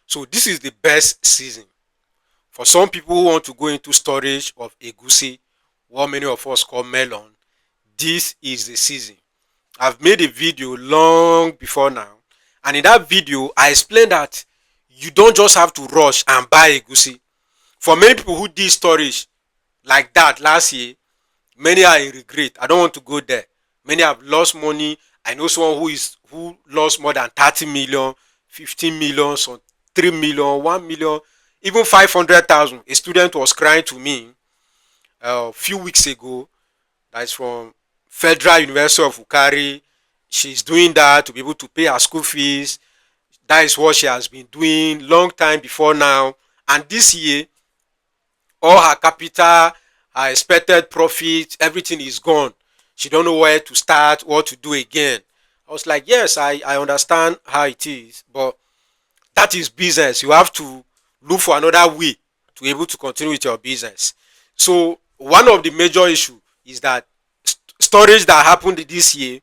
So this is the best season for some people who want to go into storage of egusi, what many of us call melon. This is the season. I've made a video long before now, and in that video I explained that you don't just have to rush and buy egusi. For many people who did storage like that last year, many are in regret. I don't want to go there. Many have lost money. I know someone who lost more than 30 million, 15 million, some 3 million, 1 million, even 500,000. A student was crying to me a few weeks ago. That's from Federal University of Ukari. She's doing that to be able to pay her school fees. That is what she has been doing long time before now. And this year, all her capital, her expected profit, everything is gone. She don't know where to start, what to do again. I was like, yes, I understand how it is, but that is business. You have to look for another way to be able to continue with your business. So one of the major issue is that storage that happened this year,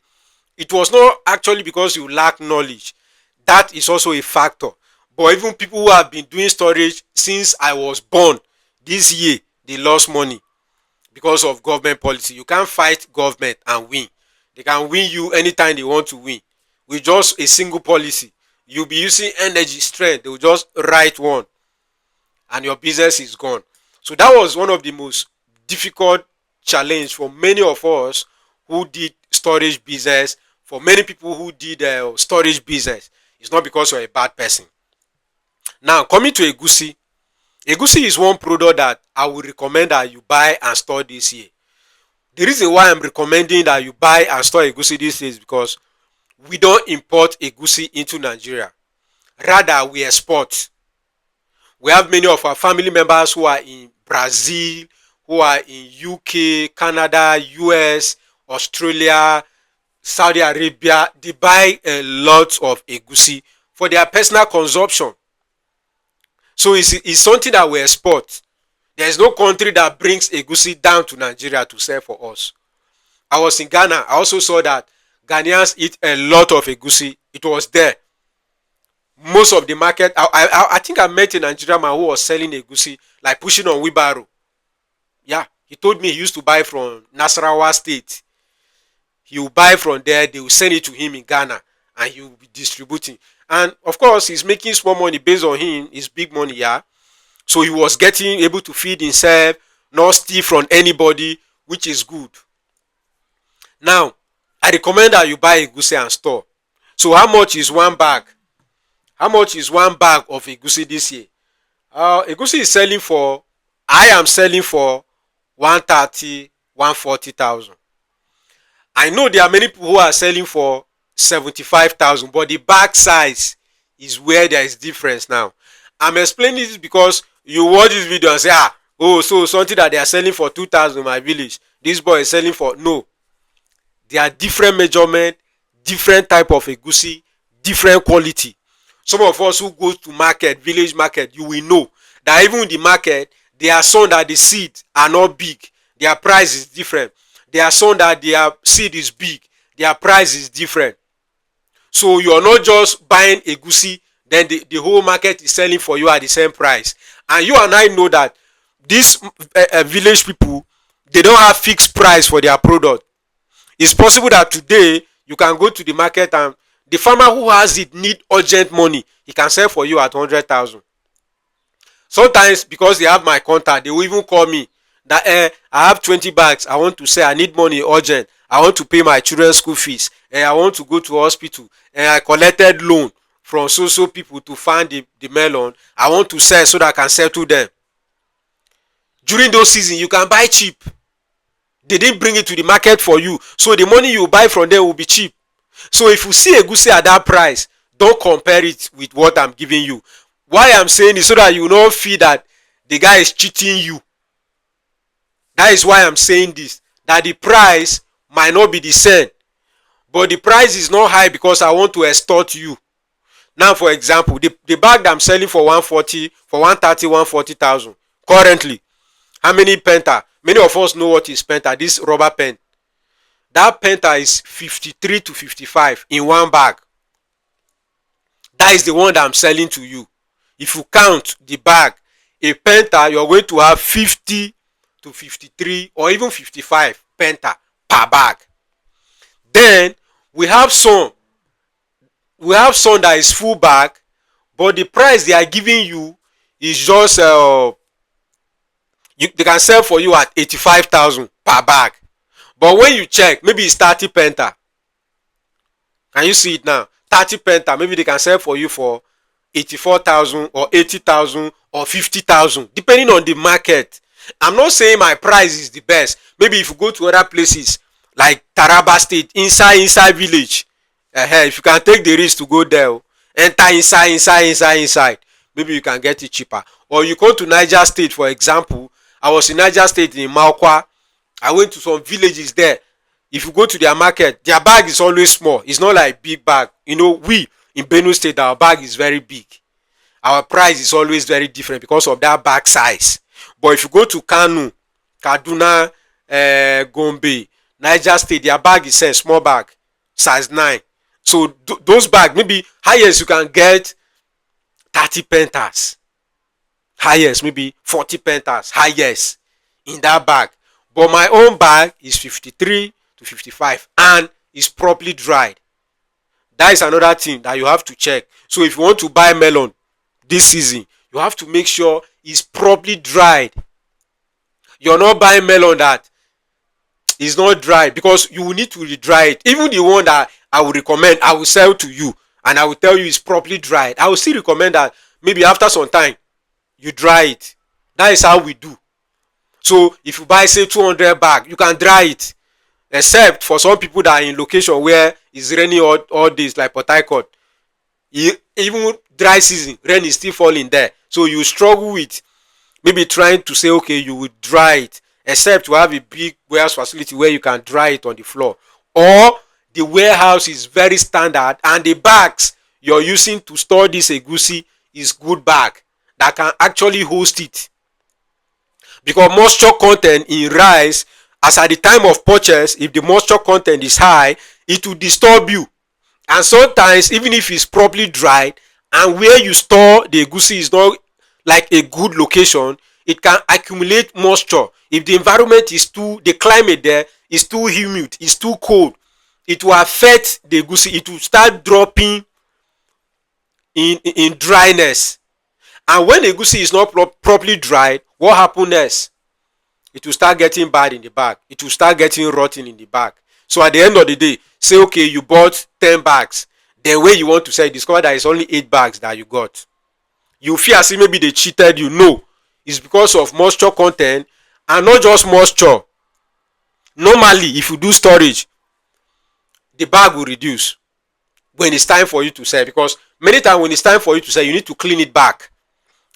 it was not actually because you lack knowledge. That is also a factor. But even people who have been doing storage since I was born, this year they lost money because of government policy. You can't fight government and win. They can win you anytime they want to win with just a single policy. You'll be using energy, strength, they will just write one and your business is gone. So that was one of the most difficult challenge for many of us who did storage business. For many people who did storage business, it's not because you're a bad person. Now coming to egusi. Egusi is one product that I would recommend that you buy and store this year. The reason why I'm recommending that you buy and store egusi this year is because we don't import egusi into Nigeria. Rather, we export. We have many of our family members who are in Brazil, who are in UK, Canada, US, Australia, Saudi Arabia. They buy a lot of egusi for their personal consumption. So it's something that we export. There is no country that brings egusi down to Nigeria to sell for us. I was in Ghana. I also saw that Ghanaians eat a lot of egusi. It was there. Most of the market, I think I met a Nigerian man who was selling egusi, like pushing on wheelbarrow. Yeah, he told me he used to buy from Nasarawa State. He will buy from there, they will send it to him in Ghana, and he will be distributing. And of course, he's making small money based on him. It's big money, yeah. So he was getting able to feed himself, not steal from anybody, which is good. Now, I recommend that you buy egusi and store. So how much is one bag? How much is one bag of egusi this year? Egusi is selling for, I am selling for 130, 140,000. I know there are many people who are selling for 75,000, but the bag size is where there is difference now. I'm explaining this because you watch this video and say, oh, so something that they are selling for 2,000 in my village, this boy is selling for, no. There are different measurement, different type of egusi, different quality. Some of us who go to market, village market, you will know that even in the market, there are some that the seed are not big. Their price is different. There are some that their seed is big. Their price is different. So you are not just buying egusi, then the whole market is selling for you at the same price. And you and I know that these village people, they don't have fixed price for their product. It's possible that today you can go to the market and the farmer who has it need urgent money. He can sell for you at 100,000. Sometimes because they have my contact, they will even call me that I have 20 bags. I want to sell. I need money urgent. I want to pay my children's school fees. I want to go to hospital. I collected loan from so people to fund the melon. I want to sell so that I can settle them. During those seasons, you can buy cheap. They didn't bring it to the market for you. So the money you buy from them will be cheap. So if you see egusi at that price, don't compare it with what I'm giving you. Why I'm saying is so that you will not feel that the guy is cheating you. That is why I'm saying this. That the price might not be the same. But the price is not high because I want to extort you. Now, for example, the bag that I'm selling for 140, for 130, 140,000 currently. How many penta? Many of us know what is penta, this rubber pen. That penta is 53 to 55 in one bag. That is the one that I'm selling to you. if you count the bag, a penta, you're going to have 50 to 53 or even 55 penta per bag. Then we have some that is full bag, but the price they are giving you is just they can sell for you at 85,000 per bag. But when you check, maybe it's 30 penta. Can you see it now? 30 penta, maybe they can sell for you for 84,000 or 80,000 or 50,000, depending on the market. I'm not saying my price is the best. Maybe if you go to other places like Taraba State, inside village, if you can take the risk to go there, enter inside, maybe you can get it cheaper. Or you go to Niger State, for example. I was in Niger State in Maokwa. I went to some villages there. If you go to their market, their bag is always small. It's not like big bag. We in Benue State, our bag is very big. Our price is always very different because of that bag size. But if you go to Kano, Kaduna, Gombe, Niger State, their bag is a small bag, size 9. So those bags, maybe highest you can get 30 pentas. Highest, maybe 40 pentas, highest in that bag. But my own bag is 53 to 55 and is properly dried. That is another thing that you have to check. So if you want to buy melon this season, you have to make sure it's properly dried. You're not buying melon that is not dried, because you will need to re-dry it. Even the one that I will recommend, I will sell to you and I will tell you it's properly dried. I will still recommend that maybe after some time you dry it. That is how we do. So if you buy say 200 bag, you can dry it. Except for some people that are in location where it's raining all days, like Port Harcourt. Even dry season, rain is still falling there. So you struggle with maybe trying to say, okay, you will dry it. Except you have a big warehouse facility where you can dry it on the floor. Or the warehouse is very standard and the bags you're using to store this egusi is good bag that can actually host it. Because moisture content in rice, as at the time of purchase, if the moisture content is high, it will disturb you. And sometimes, even if it's properly dried and where you store the egusi is not like a good location, it can accumulate moisture. If the environment is the climate there is too humid, is too cold, it will affect the egusi. It will start dropping in dryness. And when the egusi is not properly dried, what happens next? It will start getting bad in the bag. It will start getting rotten in the bag. So at the end of the day, say okay, you bought 10 bags. Then when you want to sell, discover that it's only 8 bags that you got. You feel as if maybe they cheated you. No. It's because of moisture content, and not just moisture. Normally, if you do storage, the bag will reduce when it's time for you to sell. Because many times when it's time for you to sell, you need to clean it back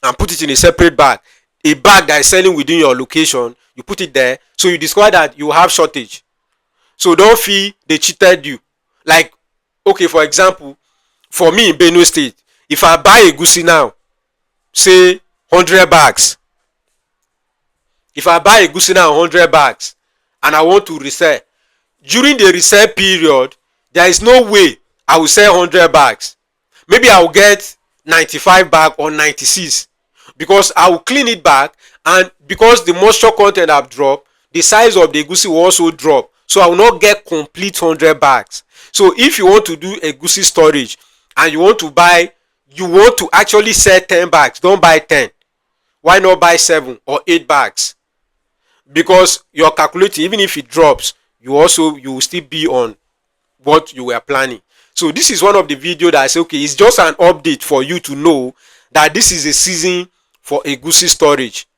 and put it in a separate bag. A bag that is selling within your location, you put it there, so you discover that you have shortage. So don't feel they cheated you. Like, okay, for example, for me in Benue State, if I buy egusi now, say 100 bags. If I buy egusi now 100 bags and I want to resell, during the resale period, there is no way I will sell 100 bags. Maybe I will get 95 bags or 96, because I will clean it back, and because the moisture content have dropped, the size of the egusi will also drop. So I will not get complete 100 bags. So if you want to do egusi storage and you want to actually sell 10 bags, don't buy 10. Why not buy 7 or 8 bags? Because you're calculating, even if it drops, you will still be on what you were planning. So this is one of the videos that I say, okay, it's just an update for you to know that this is a season for egusi storage.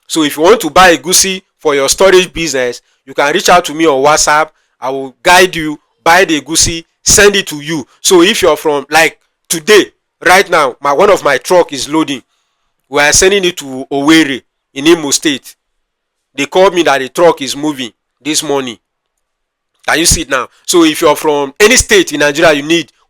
So if you want to buy egusi for your storage business, you can reach out to me on WhatsApp. I will guide you, buy the egusi, send it to you. So if you're from, like today, right now, one of my truck is loading. We are sending it to Owerri in Imo State. They called me that the truck is moving this morning. Can you see it now? So if you're from any state in Nigeria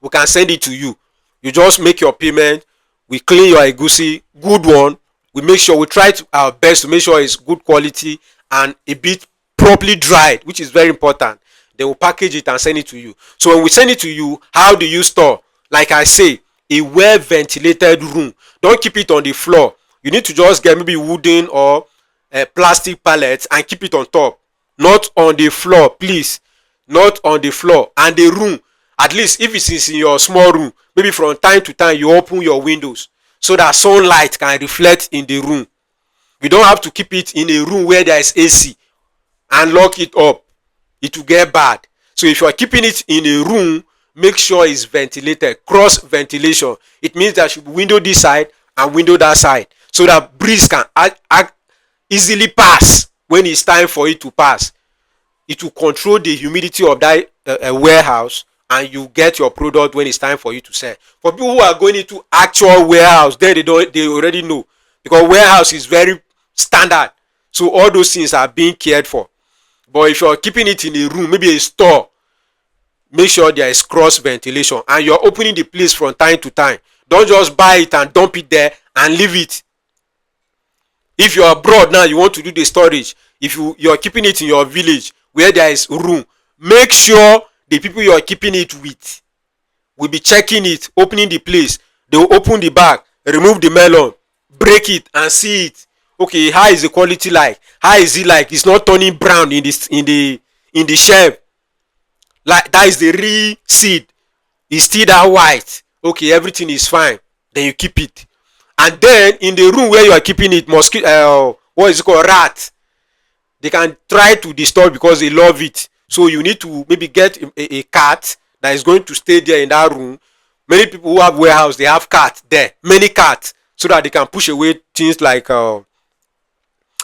we can send it to you. You just make your payment. We clean your egusi, good one. We make sure, we try our best to make sure it's good quality and a bit properly dried, which is very important. They will package it and send it to you. So when we send it to you, how do you store? Like I say, a well ventilated room. Don't keep it on the floor. You need to just get maybe wooden or plastic pallets and keep it on top, not on the floor, please. Not on the floor. And the room, at least if it is in your small room, maybe from time to time you open your windows so that sunlight can reflect in the room. You don't have to keep it in a room where there is AC and lock it up. It will get bad. So if you are keeping it in a room, make sure it's ventilated. Cross ventilation. It means that should be window this side and window that side, so that breeze can easily pass when it's time for it to pass. It will control the humidity of that warehouse, and you get your product when it's time for you to sell. For people who are going into actual warehouse, then they already know, because warehouse is very standard, so all those things are being cared for. But if you're keeping it in a room, maybe a store, make sure there is cross ventilation and you're opening the place from time to time. Don't just buy it and dump it there and leave it. If you're abroad now, you want to do the storage, if you're keeping it in your village where there is room, make sure the people you're keeping it with will be checking it, opening the place. They will open the bag, remove the melon, break it and see it. Okay, how is the quality like? How is it like? It's not turning brown in the shelf. Like that is the real seed. It's still that white. Okay, everything is fine. Then you keep it. And then in the room where you are keeping it, mosquito, what is it called, rat, they can try to disturb because they love it. So you need to maybe get a cat that is going to stay there in that room. Many people who have warehouse, they have cats there, many cats, so that they can push away things like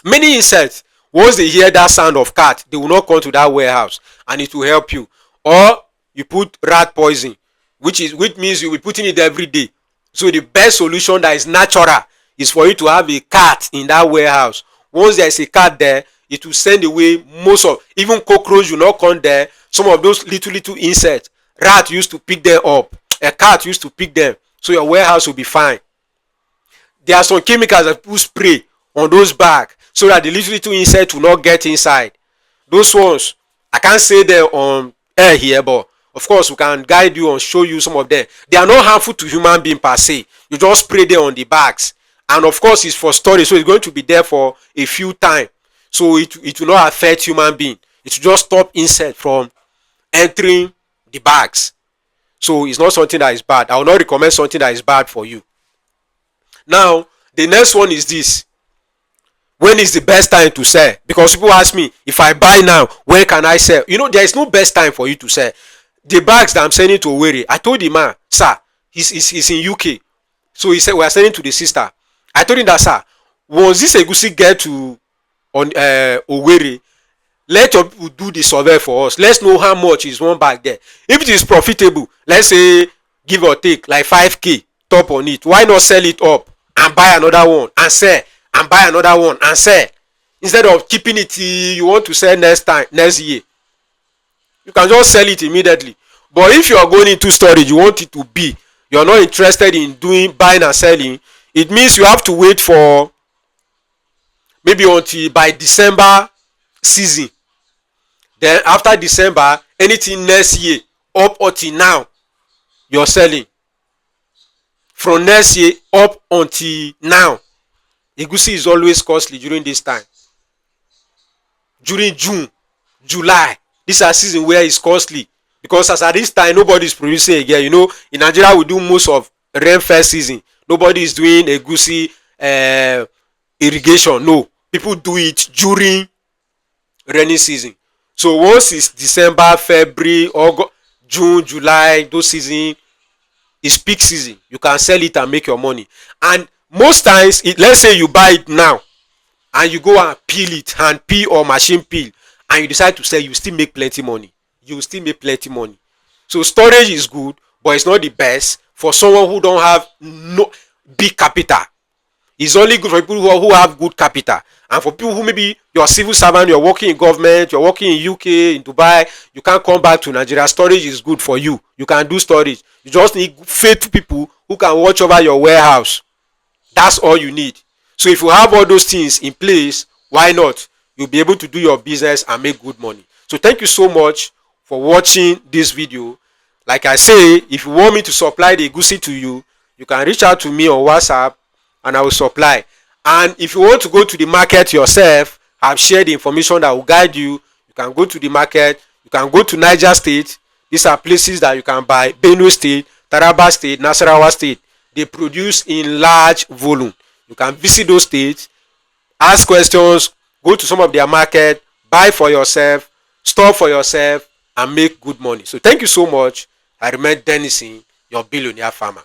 many insects. Once they hear that sound of cat, they will not come to that warehouse, and it will help you. Or you put rat poison, which means you will be putting it every day. So the best solution that is natural is for you to have a cat in that warehouse. Once there is a cat there, it will send away most of, even cockroach will not come there. Some of those little insects, rat used to pick them up, a cat used to pick them, so your warehouse will be fine. There are some chemicals that people spray on those bags so that the little insect will not get inside. Those ones, I can't say them on air here, but of course we can guide you and show you some of them. They are not harmful to human being per se. You just spray them on the bags, and of course it's for storage, so it's going to be there for a few time, so it will not affect human being. It will just stop insect from entering the bags. So it's not something that is bad. I will not recommend something that is bad for you. Now the next one is this: when is the best time to sell? Because people ask me, if I buy now, when can I sell? There is no best time for you to sell. The bags that I'm sending to Owerri, I told the man, sir, he's in UK, so he said we are sending to the sister. I told him that, sir, once this Egusi get to Owerri, let your people do the survey for us. Let's know how much is one bag there. If it is profitable, let's say give or take like 5k top on it, why not sell it up and buy another one and sell, and buy another one and sell, instead of keeping it till you want to sell next year? You can just sell it immediately. But if you are going into storage, you want it to be, you are not interested in doing buying and selling, it means you have to wait for maybe until by December season. Then after December, anything next year up until now, you're selling. From next year up until now, Egusi is always costly during this time. During June, July, these are season where it's costly, because as at this time nobody is producing again. In Nigeria we do most of rainfall season. Nobody is doing Egusi irrigation. No, people do it during rainy season. So once it's December, February, August, June, July, those season is peak season. You can sell it and make your money. And most times, let's say you buy it now and you go and peel it, hand peel or machine peel, and you decide to sell, you still make plenty money. So storage is good, but it's not the best for someone who don't have no big capital. It's only good for people who have good capital. And for people who, maybe you're a civil servant, you're working in government, you're working in UK, in Dubai, you can't come back to Nigeria, storage is good for you. You can do storage. You just need faithful people who can watch over your warehouse. That's all you need. So if you have all those things in place, why not? You'll be able to do your business and make good money. So thank you so much for watching this video. Like I say, if you want me to supply the egusi to you, you can reach out to me on WhatsApp and I will supply. And if you want to go to the market yourself, I've shared the information that will guide you. You can go to the market. You can go to Niger State. These are places that you can buy. Benue State, Taraba State, Nasarawa State. They produce in large volume. You can visit those states, ask questions, go to some of their market, buy for yourself, store for yourself, and make good money. So thank you so much. I remain Dennison, your billionaire farmer.